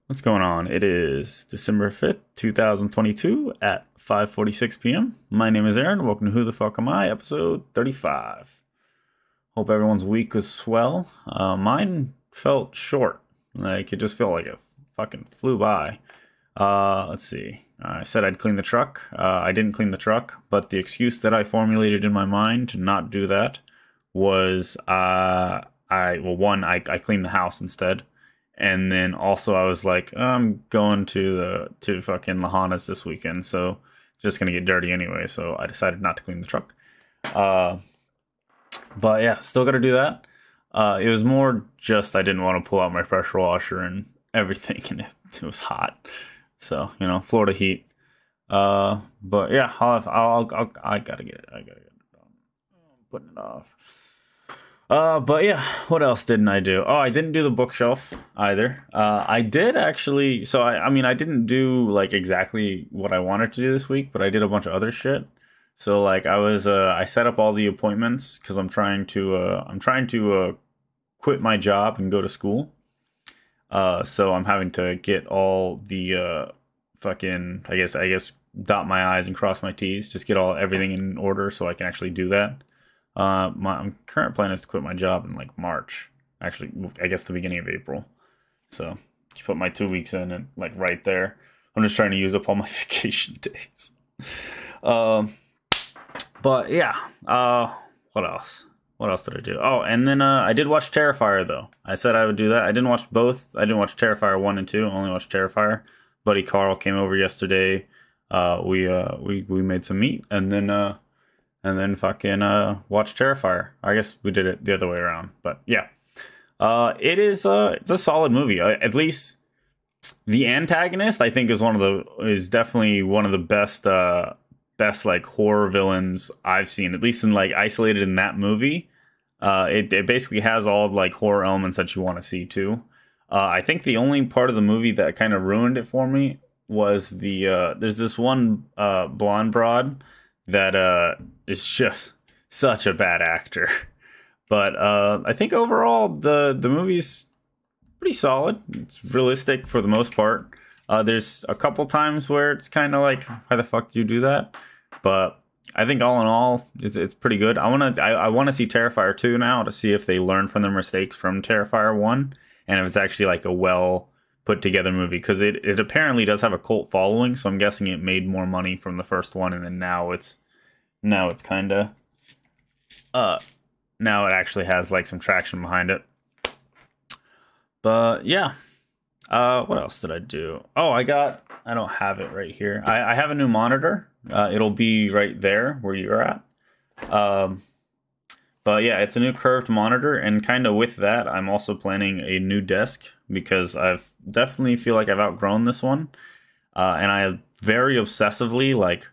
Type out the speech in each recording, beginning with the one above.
What's going on? It is December 5th, 2022 at 5:46 p.m. My name is Aaron. Welcome to Who the Fuck Am I, episode 35. Hope everyone's week was swell. Mine felt short. Like, it just felt like it fucking flew by. Let's see. I said I'd clean the truck. I didn't clean the truck, but the excuse that I formulated in my mind to not do that was, I cleaned the house instead. And then also I was like, I'm going to fucking Lahanas this weekend, so just gonna get dirty anyway. So I decided not to clean the truck. But yeah, still gotta do that. It was more just I didn't want to pull out my pressure washer and everything, and it was hot. So Florida heat. But yeah, I gotta get it. I gotta get it done. I'm putting it off. But yeah, what else didn't I do? Oh, I didn't do the bookshelf either. I did actually, so I mean, I didn't do like exactly what I wanted to do this week, but I did a bunch of other shit. So like I set up all the appointments because I'm trying to quit my job and go to school. So I'm having to get all the, fucking, I guess dot my I's and cross my T's, just get everything in order so I can actually do that. My current plan is to quit my job in like March. Actually, I guess the beginning of April. So just put my 2 weeks in and like right there. I'm just trying to use up all my vacation days. But yeah. What else? What else did I do? Oh, and then I did watch Terrifier though. I said I would do that. I didn't watch both. I didn't watch Terrifier 1 and 2. I only watched Terrifier. Buddy Carl came over yesterday. We made some meat and then fucking watch Terrifier. I guess we did it the other way around, but yeah. It's a solid movie. At least the antagonist, I think, is definitely one of the best like horror villains I've seen. At least in like isolated in that movie. It basically has all like horror elements that you want to see too. I think the only part of the movie that kind of ruined it for me was there's this one blonde broad that is just such a bad actor. But I think overall the movie's pretty solid. It's realistic for the most part. There's a couple times where it's kind of like, why the fuck do you do that? But I think all in all, it's pretty good. I want to see Terrifier 2 now to see if they learn from their mistakes from Terrifier 1 and if it's actually like a well put together movie, because it apparently does have a cult following, so I'm guessing it made more money from the first one, and then now it's kind of now it actually has like some traction behind it. But yeah, what else did I do? Oh, I don't have it right here. I have a new monitor. It'll be right there where you're at. But yeah, it's a new curved monitor, and kind of with that, I'm also planning a new desk because I've definitely feel like I've outgrown this one. And I very obsessively, like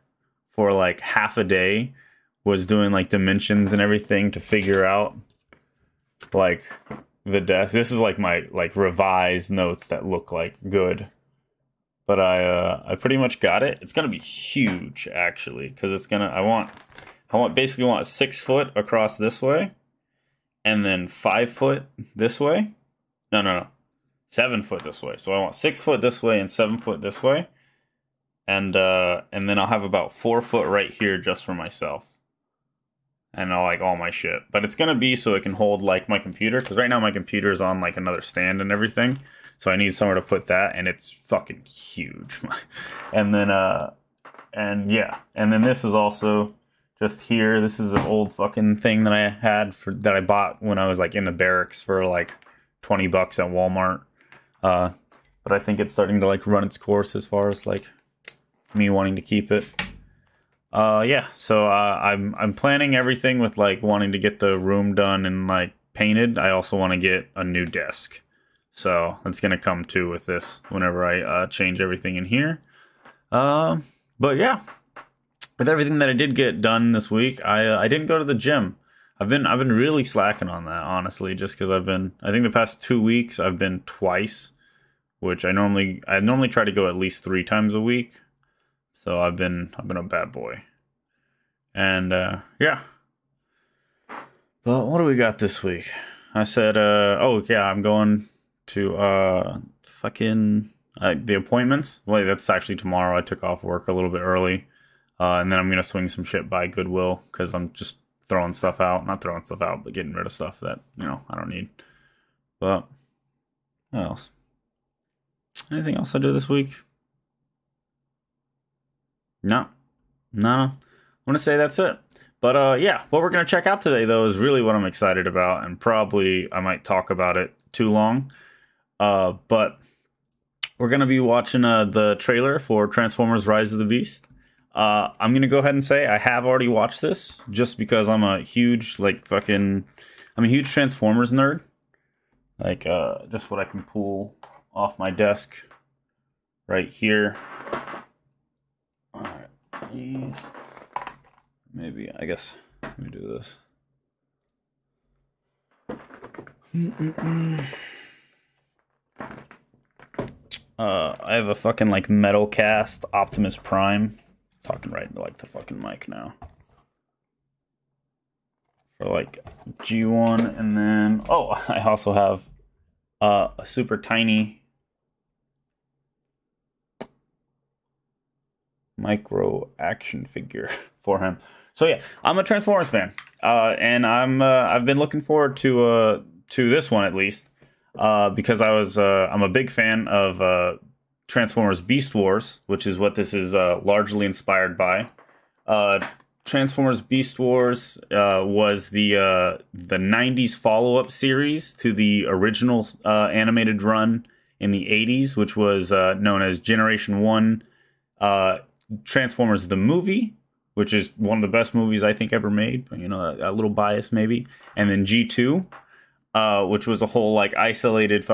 for like half a day, was doing like dimensions and everything to figure out like the desk. This is like my like revised notes that look like good. But I pretty much got it. It's gonna be huge actually, because I want basically want 6 foot across this way, and then 5 foot this way. No. 7 foot this way. So I want 6 foot this way and 7 foot this way. And then I'll have about 4 foot right here just for myself. And I'll like all my shit. But it's gonna be so it can hold like my computer, because right now my computer is on like another stand and everything. So I need somewhere to put that, and it's fucking huge. And then and then this is also just here. This is an old fucking thing that I bought when I was like in the barracks for like $20 at Walmart. But I think it's starting to like run its course as far as like me wanting to keep it. Yeah, so I'm planning everything with like wanting to get the room done and like painted. I also want to get a new desk. So that's gonna come too with this whenever I change everything in here. But yeah, with everything that I did get done this week, I didn't go to the gym. I've been really slacking on that, honestly, just because I think the past 2 weeks I've been twice, which I normally try to go at least 3 times a week. So I've been a bad boy. And yeah. But what do we got this week? I said I'm going to fucking The appointments, well, that's actually tomorrow. I took off work a little bit early, and then I'm gonna swing some shit by Goodwill because I'm just throwing stuff out, not throwing stuff out, but getting rid of stuff that I don't need. But what else? Anything else I do this week? No. I'm gonna say that's it. But yeah, what we're gonna check out today though is really what I'm excited about, and probably I might talk about it too long. But we're going to be watching the trailer for Transformers Rise of the Beast. I'm going to go ahead and say I have already watched this just because I'm a huge, I'm a huge Transformers nerd. Just what I can pull off my desk right here. Alright, please. Maybe, I guess, let me do this. I have a fucking metal cast Optimus Prime. Talking right into the fucking mic now. For G1, and then I also have a super tiny micro action figure for him. So yeah, I'm a Transformers fan, and I've been looking forward to this one at least. Because I'm a big fan of Transformers Beast Wars, which is what this is largely inspired by. Transformers Beast Wars was the 90s follow-up series to the original animated run in the 80s, which was known as Generation 1 Transformers the Movie, which is one of the best movies I think ever made, but a little biased maybe. And then G2, which was a whole isolated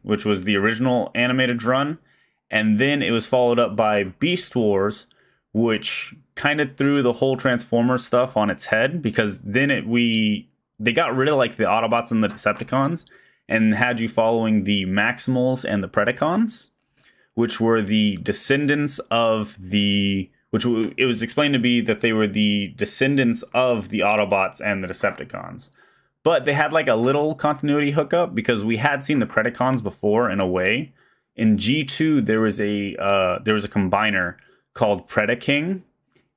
which was the original animated run. And then it was followed up by Beast Wars, which kind of threw the whole Transformers stuff on its head, because then they got rid of the Autobots and the Decepticons and had you following the Maximals and the Predacons, which were the descendants of it was explained to be that they were the descendants of the Autobots and the Decepticons. But they had a little continuity hookup, because we had seen the Predacons before in a way. In G2, there was a combiner called Predaking,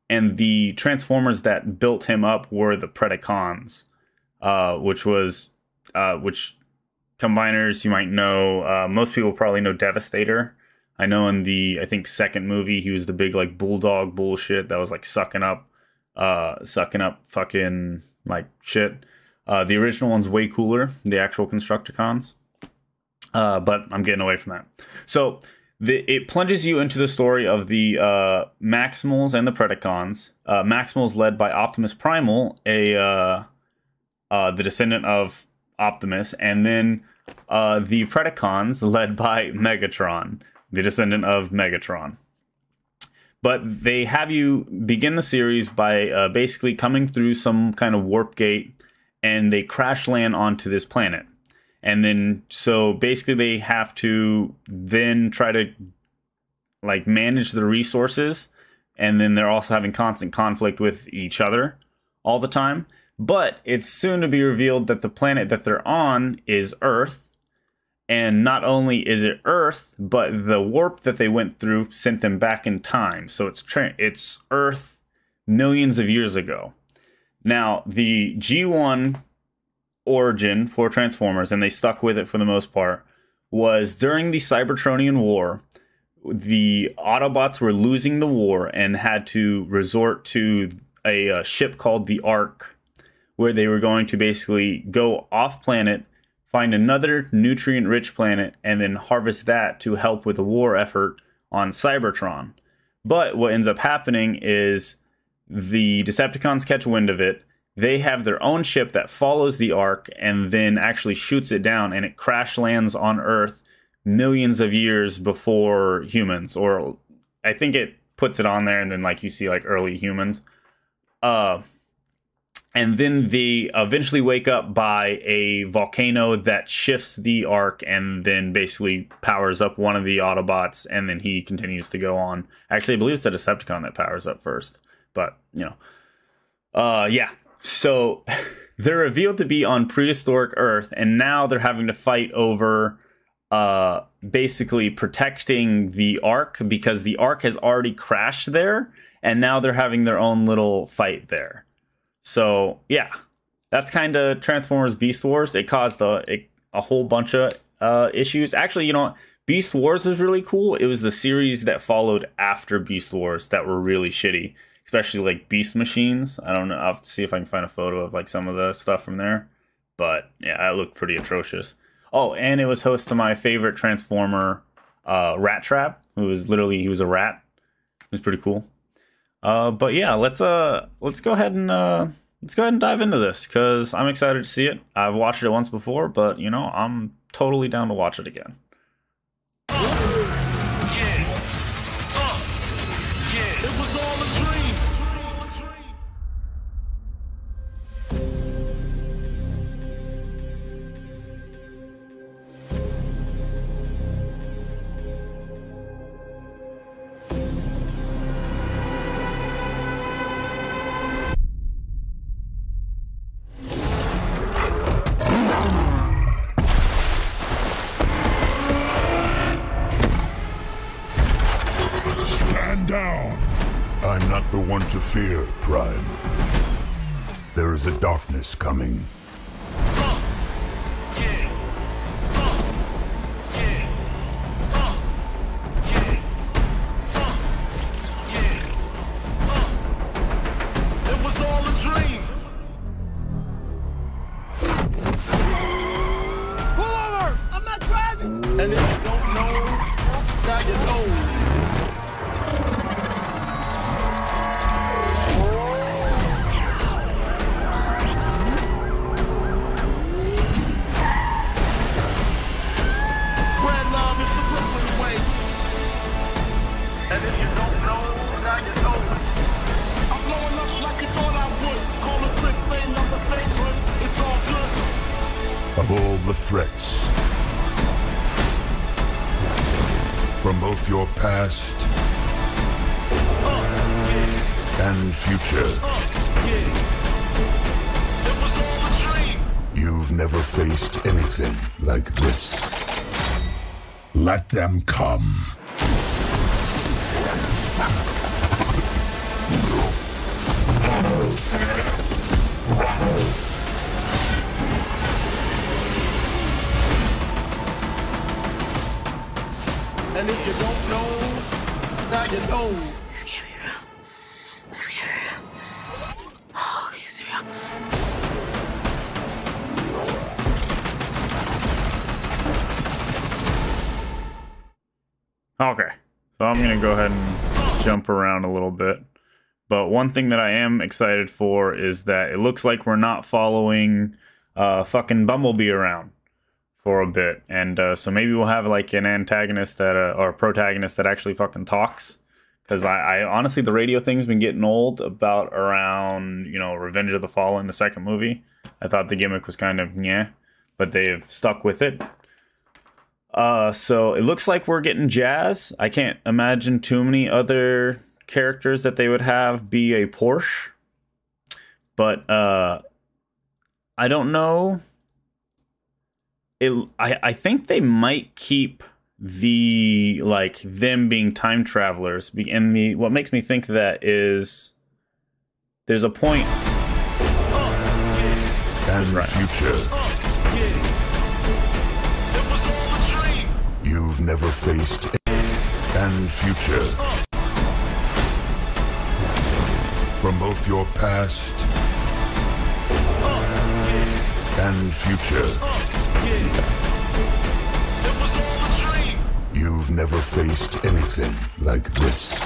and the Transformers that built him up were the Predacons, which combiners you might know. Most people probably know Devastator. I know in the second movie he was the big bulldog bullshit that was sucking up fucking shit. The original one's way cooler, the actual Constructicons. But I'm getting away from that. So it plunges you into the story of the Maximals and the Predacons. Maximals led by Optimus Primal, the descendant of Optimus, and then the Predacons led by Megatron, the descendant of Megatron. But they have you begin the series by basically coming through some kind of warp gate, and they crash land onto this planet. And then, so basically they have to then try to manage the resources. And then they're also having constant conflict with each other all the time. But it's soon to be revealed that the planet that they're on is Earth. And not only is it Earth, but the warp that they went through sent them back in time. So it's Earth millions of years ago. Now, the G1 origin for Transformers, and they stuck with it for the most part, was during the Cybertronian War. The Autobots were losing the war and had to resort to a ship called the Ark, where they were going to basically go off-planet, find another nutrient-rich planet, and then harvest that to help with the war effort on Cybertron. But what ends up happening is the Decepticons catch wind of it. They have their own ship that follows the Ark and then actually shoots it down, and it crash lands on Earth millions of years before humans. Or I think it puts it on there, and then you see early humans. And then they eventually wake up by a volcano that shifts the Ark and then basically powers up one of the Autobots, and then he continues to go on. Actually, I believe it's the Decepticon that powers up first. But, yeah. So they're revealed to be on prehistoric Earth, and now they're having to fight over basically protecting the Ark because the Ark has already crashed there, and now they're having their own little fight there. So yeah, that's kind of Transformers Beast Wars. It caused a whole bunch of issues. Actually, you know, Beast Wars was really cool. It was the series that followed after Beast Wars that were really shitty, especially like Beast Machines. I don't know. I'll have to see if I can find a photo of like some of the stuff from there. But yeah, it looked pretty atrocious. Oh, and it was host to my favorite Transformer, Rat Trap, who was literally, he was a rat. It was pretty cool. But yeah, let's go ahead and dive into this because I'm excited to see it. I've watched it once before, but you know, I'm totally down to watch it again. Down. I'm not the one to fear, Prime. There is a darkness coming. It was all a dream. Pull over! I'm not driving! And if you don't know, now you know. Of all the threats, from both your past and future, you've never faced anything like this. Let them come. And if you don't know, now you know. This can't be real. This can't be real. Oh, okay, it's real. Okay, so I'm gonna go ahead and jump around a little bit. But one thing that I am excited for is that it looks like we're not following fucking Bumblebee around for a bit, and so maybe we'll have like an antagonist that or a protagonist that actually fucking talks. Because I honestly, the radio thing's been getting old about around, you know, Revenge of the Fallen, the second movie. I thought the gimmick was kind of yeah, but they've stuck with it. So it looks like we're getting Jazz. I can't imagine too many other characters that they would have be a Porsche, but I don't know. I think they might keep the like them being time travelers, and what makes me think that is there's a point And right. future. You've never faced and future. From both your past and future. You've never faced anything like this.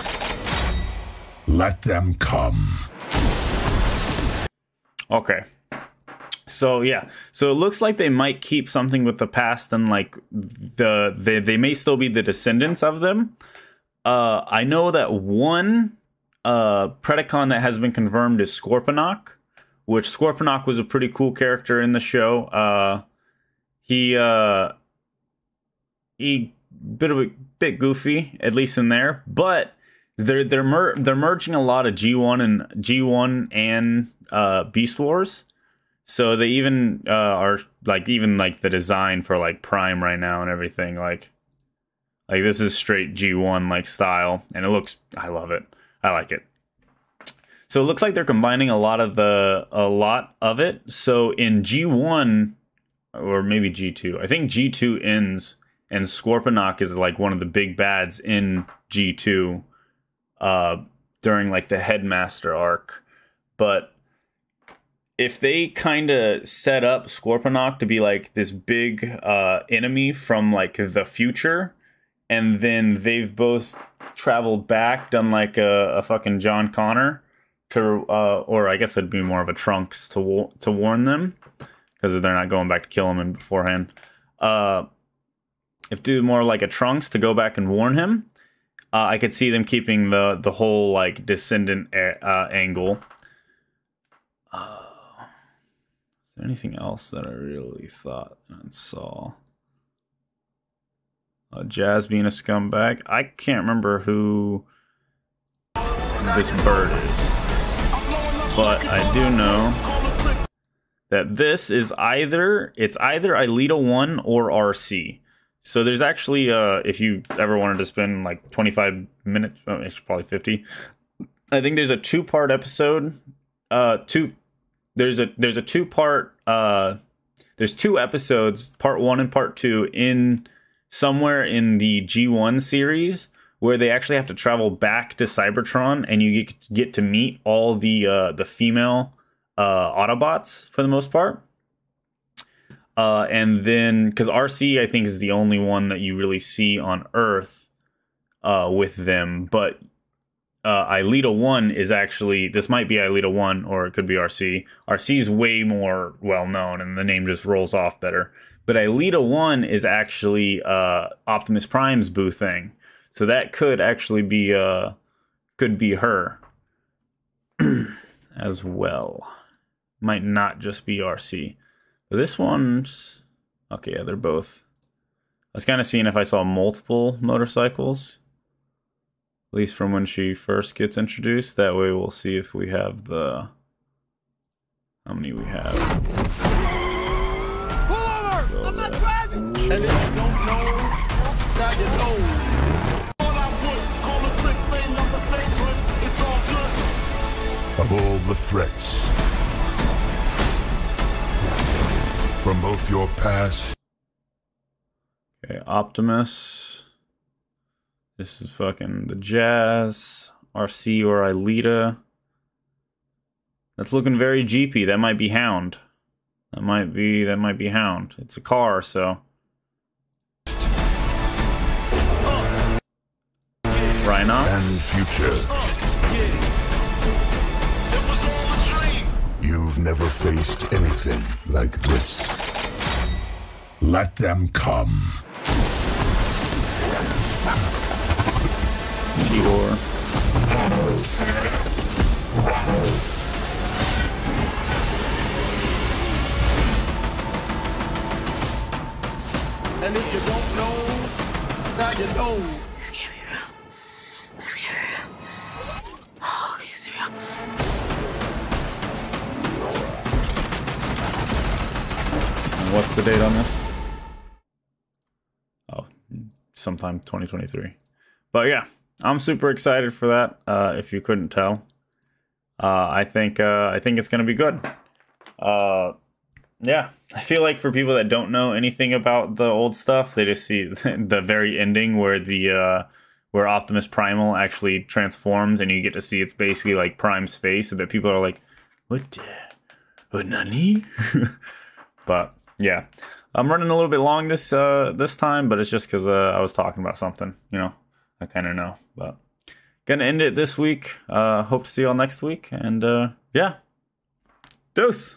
Let them come. Okay. So yeah, so it looks like they might keep something with the past, and like they may still be the descendants of them. I know that one Predacon that has been confirmed is Scorponok, which Scorponok was a pretty cool character in the show. He bit goofy, at least in there, but they're merging a lot of G1 and Beast Wars. So they even are like even like the design for like Prime right now and everything. Like Like, this is straight G1 like style, and it looks, I love it. I like it. So it looks like they're combining a lot of it. So in G1 or maybe G2, I think G2 ends and Scorponok is like one of the big bads in G2 during like the Headmaster arc. But if they kind of set up Scorponok to be like this big enemy from like the future, and then they've both traveled back, done like a fucking John Connor to, or I guess it'd be more of a Trunks to warn them, because they're not going back to kill him beforehand. If do more like a Trunks to go back and warn him, I could see them keeping the whole like descendant angle. Is there anything else that I really thought and saw? Jazz being a scumbag. I can't remember who this bird is, but I do know that this is either Alita 1 or RC. So there's actually, if you ever wanted to spend like 25 minutes, it's probably 50. I think there's a 2-part episode. There's a 2-part. There's 2 episodes, part 1 and part 2, in somewhere in the G1 series, where they actually have to travel back to Cybertron, and you get to meet all the female Autobots for the most part. And then, because RC, I think, is the only one that you really see on Earth with them. But Alita 1 is actually, this might be Alita 1, or it could be RC. RC is way more well-known, and the name just rolls off better. But Alita 1 is actually Optimus Prime's boo thing. So that could actually be, could be her as well. Might not just be RC. This one's... Okay, yeah, they're both... I was kind of seeing if I saw multiple motorcycles. At least from when she first gets introduced. That way we'll see if we have the... How many we have. Pull over! I'm not driving! And if you don't know, now you know. All I would, call a click, same number, same good, it's all good. Of all the threats, from both your past... Okay, Optimus. This is fucking the Jazz, RC or Alita. That's looking very GP. That might be Hound. That might be Hound. It's a car, so. Rhinox. And future. You've never faced anything like this. Let them come. Igor. And if you don't know, now you know. This can't be real. This can't be real. Oh, okay, it's real. And what's the date on this? Oh, sometime 2023. But yeah, I'm super excited for that. If you couldn't tell, I think it's gonna be good. Yeah, I feel like for people that don't know anything about the old stuff, they just see the very ending where where Optimus Primal actually transforms, and you get to see it's basically like Prime's face. But people are like, "What? What nani?" But yeah, I'm running a little bit long this time, but it's just because I was talking about something, you know. I kind of know, but gonna end it this week. Hope to see you all next week, and yeah, dose.